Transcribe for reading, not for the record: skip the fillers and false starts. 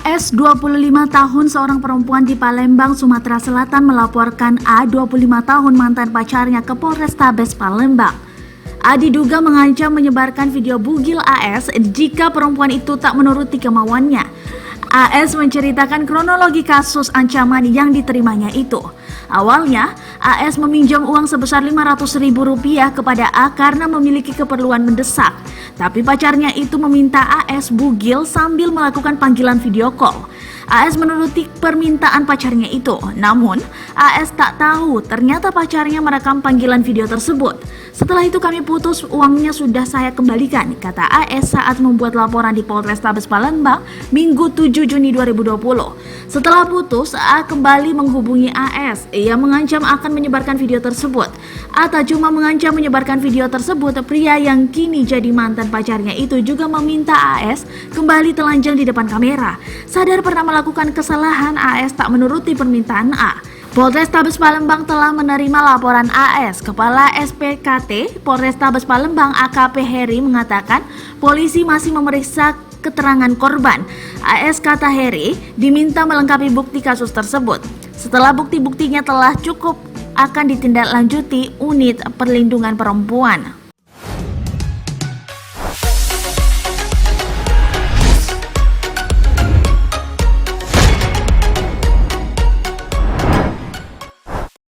AS 25 tahun seorang perempuan di Palembang, Sumatera Selatan melaporkan A 25 tahun mantan pacarnya ke Polrestabes Palembang. A diduga mengancam menyebarkan video bugil AS jika perempuan itu tak menuruti kemauannya. AS menceritakan kronologi kasus ancaman yang diterimanya itu. Awalnya, AS meminjam uang sebesar Rp500.000 kepada A karena memiliki keperluan mendesak. Tapi pacarnya itu meminta AS bugil sambil melakukan panggilan video call. AS menuruti permintaan pacarnya itu. Namun, AS tak tahu ternyata pacarnya merekam panggilan video tersebut. Setelah itu kami putus, uangnya sudah saya kembalikan, kata AS saat membuat laporan di Polrestabes Palembang Minggu 7 Juni 2020. Setelah putus, A kembali menghubungi AS. Ia mengancam akan menyebarkan video tersebut. A tak cuma mengancam menyebarkan video tersebut, pria yang kini jadi mantan pacarnya itu juga meminta AS kembali telanjang di depan kamera. Sadar pernah melakukan kesalahan, AS tak menuruti permintaan A. Polrestabes Palembang telah menerima laporan AS. Kepala SPKT Polrestabes Palembang AKP Heri mengatakan polisi masih memeriksa keterangan korban. AS, kata Heri, diminta melengkapi bukti kasus tersebut. Setelah bukti-buktinya telah cukup, akan ditindaklanjuti Unit Perlindungan Perempuan.